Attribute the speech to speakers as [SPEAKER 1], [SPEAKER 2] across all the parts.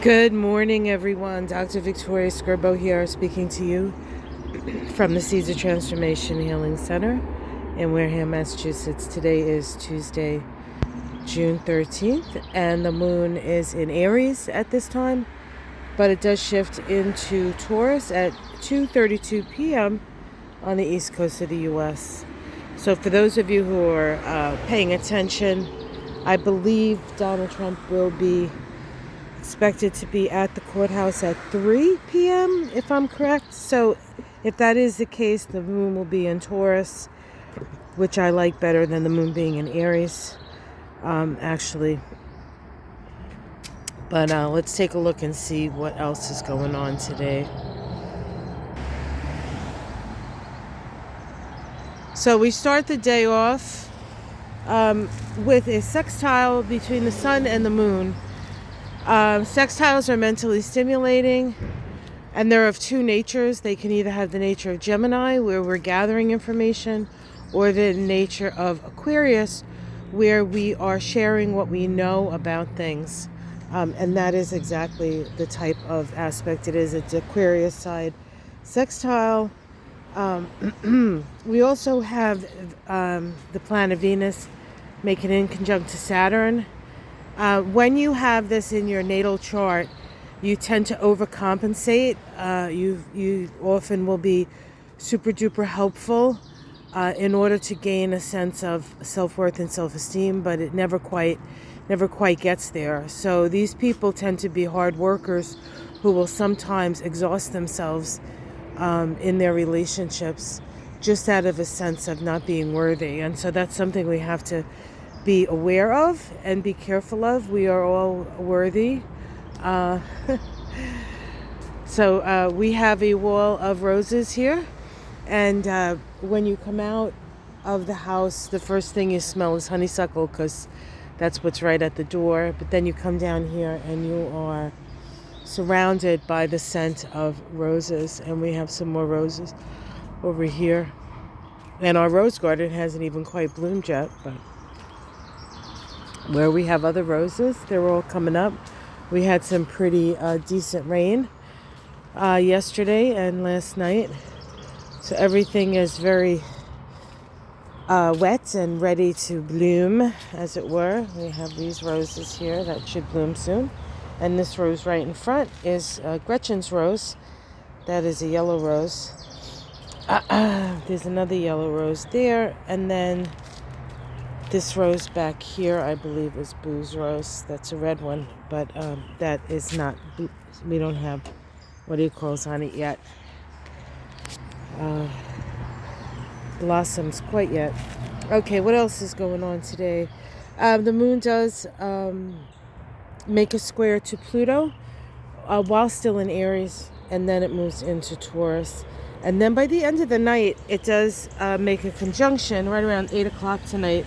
[SPEAKER 1] Good morning, everyone. Dr. Victoria Skirbo here, speaking to you from the Seeds of Transformation Healing Center in Wareham, Massachusetts. Today is Tuesday, June 13th, and the moon is in Aries at this time, but it does shift into Taurus at 2:32 p.m. on the east coast of the U.S. So for those of you who are paying attention, I believe Donald Trump will be expected to be at the courthouse at 3 p.m. if I'm correct. So if that is the case, the moon will be in Taurus, which I like better than the moon being in Aries, actually. But let's take a look and see what else is going on today. So we start the day off with a sextile between the sun and the moon. Sextiles are mentally stimulating, and they're of two natures. They can either have the nature of Gemini, where we're gathering information, or the nature of Aquarius, where we are sharing what we know about things. And that is exactly the type of aspect it is. It's Aquarius side sextile. We also have the planet Venus making in conjunct to Saturn. When you have this in your natal chart, you tend to overcompensate. You often will be super duper helpful in order to gain a sense of self-worth and self-esteem, but it never quite gets there. So these people tend to be hard workers who will sometimes exhaust themselves in their relationships just out of a sense of not being worthy. And so that's something we have to be aware of and be careful of. We are all worthy. So we have a wall of roses here, and when you come out of the house, the first thing you smell is honeysuckle, because that's what's right at the door. But then you come down here and you are surrounded by the scent of roses, and we have some more roses over here, and our rose garden hasn't even quite bloomed yet, but where we have other roses, they're all coming up. We had some pretty decent rain yesterday and last night, so everything is very wet and ready to bloom, as it were. We have these roses here that should bloom soon, and this rose right in front is Gretchen's rose. That is a yellow rose. There's another yellow rose there, and then this rose back here, I believe, is Boo's rose. That's a red one, but that is not, we don't have, what do you call on it yet? Blossoms quite yet. Okay, what else is going on today? The moon does make a square to Pluto while still in Aries, and then it moves into Taurus. And then by the end of the night, it does make a conjunction right around 8 o'clock tonight.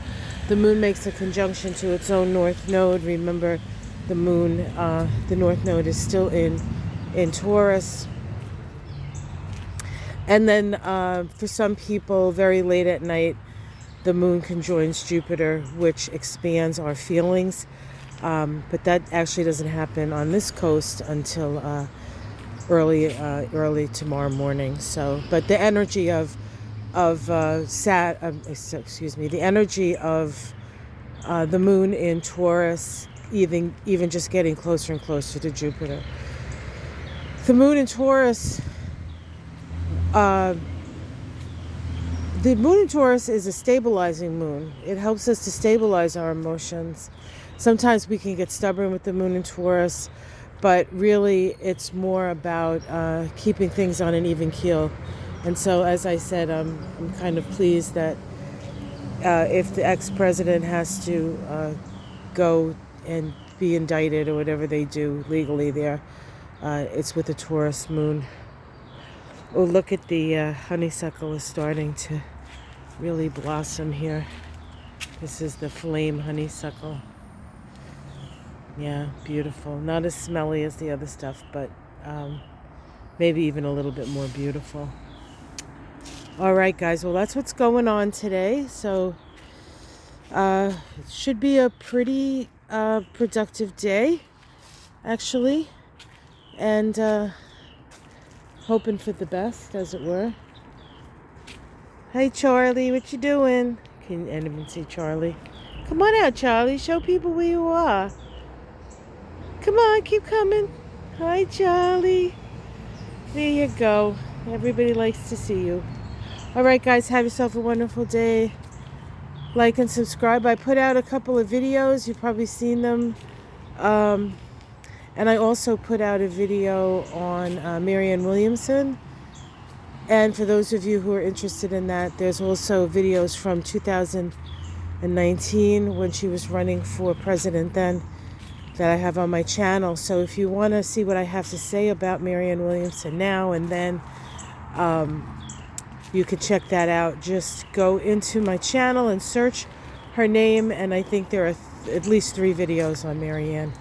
[SPEAKER 1] The moon makes a conjunction to its own north node. Remember, the moon, the north node is still in Taurus. And then for some people, very late at night, the moon conjoins Jupiter, which expands our feelings. But that actually doesn't happen on this coast until early tomorrow morning. So, but the energy of the energy of the moon in Taurus, even just getting closer and closer to Jupiter. The moon in Taurus, the moon in Taurus is a stabilizing moon. It helps us to stabilize our emotions. Sometimes we can get stubborn with the moon in Taurus, but really it's more about keeping things on an even keel. And so, as I said, I'm kind of pleased that if the ex-president has to go and be indicted or whatever they do legally there, it's with a Taurus moon. Oh, look at the honeysuckle is starting to really blossom here. This is the flame honeysuckle. Yeah, beautiful. Not as smelly as the other stuff, but maybe even a little bit more beautiful. All right, guys. Well, that's what's going on today. So it should be a pretty productive day, actually. and hoping for the best, as it were. Hey, Charlie, what you doing? Can anyone see Charlie? Come on out, Charlie. Show people where you are. Come on, keep coming. Hi, Charlie. There you go. Everybody likes to see you. All right, guys, have yourself a wonderful day. Like and subscribe. I put out a couple of videos. You've probably seen them. And I also put out a video on Marianne Williamson. And for those of you who are interested in that, there's also videos from 2019 when she was running for president then that I have on my channel. So if you want to see what I have to say about Marianne Williamson now and then, you can check that out. Just go into my channel and search her name, and I think there are at least 3 videos on Marianne.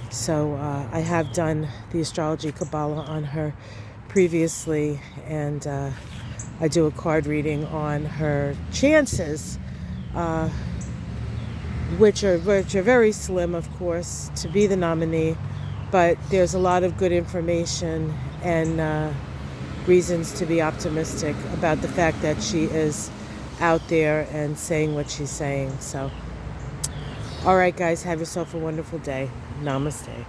[SPEAKER 1] So I have done the Astrology Kabbalah on her previously, and I do a card reading on her chances, which are very slim, of course, to be the nominee, but there's a lot of good information and reasons to be optimistic about the fact that she is out there and saying what she's saying. So, all right, guys, have yourself a wonderful day. Namaste.